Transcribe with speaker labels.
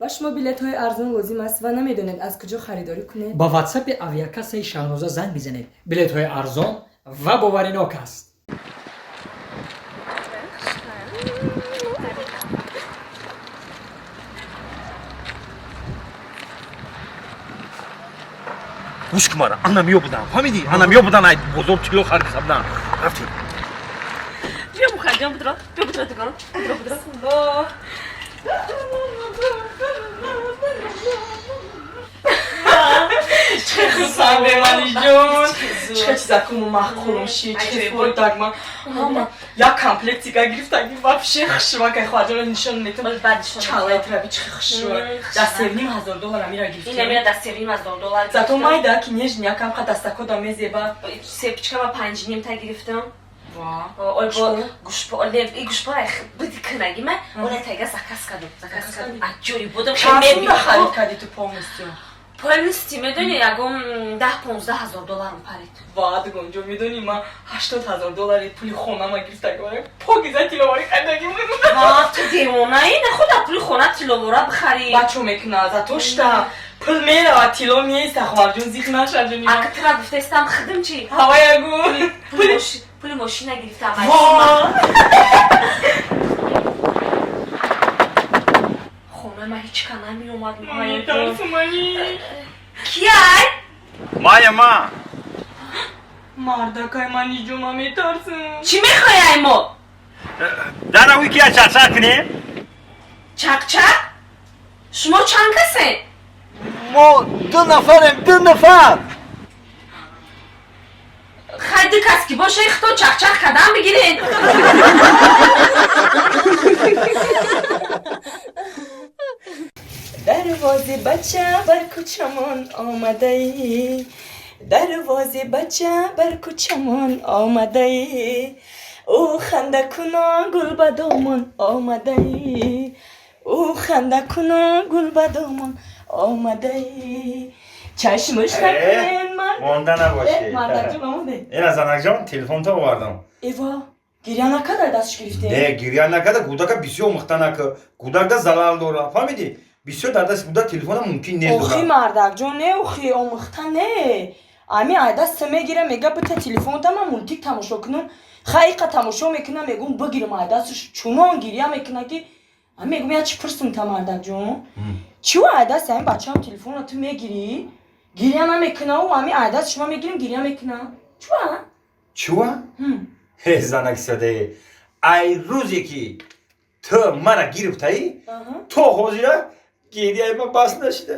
Speaker 1: و شما بلیط های ارزان لازم است و نمیدونید از کجا خریداری کنید؟
Speaker 2: با واتساپ آویاکاسه شاهنوزه زنگ بزنید. بلیط های ارزان و باورناک است.
Speaker 3: گوش کن مرا anlamıyor bundan فهمیدی anlamıyor bundan ay بزرگ کیلو خرید حسابdan رفتیم
Speaker 4: بیا مخرجم بدرا بیا بدرا دگان بدرا الله
Speaker 5: Sen be Manicun. Çıkacak mı mahkulum şey, çıkıyor dagma. Ama ya komplektika girip dagma вообще хшива кай хваджора нишон нетам. Чалай траби хшива. Да $7,500 мира гирифт.
Speaker 4: اینه میره دست $7,000
Speaker 5: Зато майда ки нежня камка дастако да мезеба.
Speaker 4: سپچکا با 5 نیم تا گرفتم
Speaker 5: Ва.
Speaker 4: اول با گوش با ای گوش با بدی کنگی من اون تاگه زکاس کردم اجوری بودم
Speaker 5: Часында
Speaker 4: خیلی
Speaker 5: харид кади ту полностью.
Speaker 4: полностью میدونی یگم 10-15,000 دلار پرید
Speaker 5: ва дигонҷо медонӣ ман $80,000 пули хонама гирифтагам погиза тиловарӣ кардагим
Speaker 4: ва ту девонаи не худа пули хона тиловора бихари
Speaker 5: ба чо мекуна зато шта пул мерава тило меиста хварҷон зих нашаҷони
Speaker 4: ака тира гуфтаистам хидим чи
Speaker 5: ҳаваягу
Speaker 4: пули мошина гирифтам хона ма ҳеч ка намеомад
Speaker 5: тарсуманӣ
Speaker 4: кияй
Speaker 3: мая ма
Speaker 5: мардакай маниҷо ман метарсам
Speaker 4: чӣ мехоҳай мо
Speaker 3: дарави кия чақчақ кунем
Speaker 4: чақчақ шумо чанд касед
Speaker 3: мо 2 нафарем 2 нафар
Speaker 4: хай ду кас ки боша хто чақчақ кардан бигиред
Speaker 5: дарвози бача бар кӯчамон омадаӣ дарвози бача бар кӯчамон омадаӣ ӯ хандакуно гулбадомон омадаӣ ӯ хандакуно гулбадомон омадаӣ чашмуш накунен
Speaker 3: монда набоши
Speaker 5: мардаҷон омаде
Speaker 3: ина занакҷон телефонто овардам
Speaker 5: эва гиря накарда дастш гирифте
Speaker 3: не гиря накарда кӯдака бисёр мухтанак кӯдакда залал дора фаҳмиди бисёр дар дасти кӯдак телефона мумкин нест
Speaker 5: охи мардакҷон не охи омӯхта не ами айдаста мегира мега бита телефонта ман мультик тамошо кунам хайқа тамошо мекунам мегум бигирам айдасташ чунон гиря мекуна ки ами мегум я чӣ пурсумта мардакҷон чиво айдаст ами бачаам телефона ту мегирӣ гиря намекунаву ами айдаст шума мегирим гиря мекунам чува
Speaker 3: чува занаксаде ай рӯзе ки ту мана гирифтаӣ то ҳозира гирияи ман бас нашуда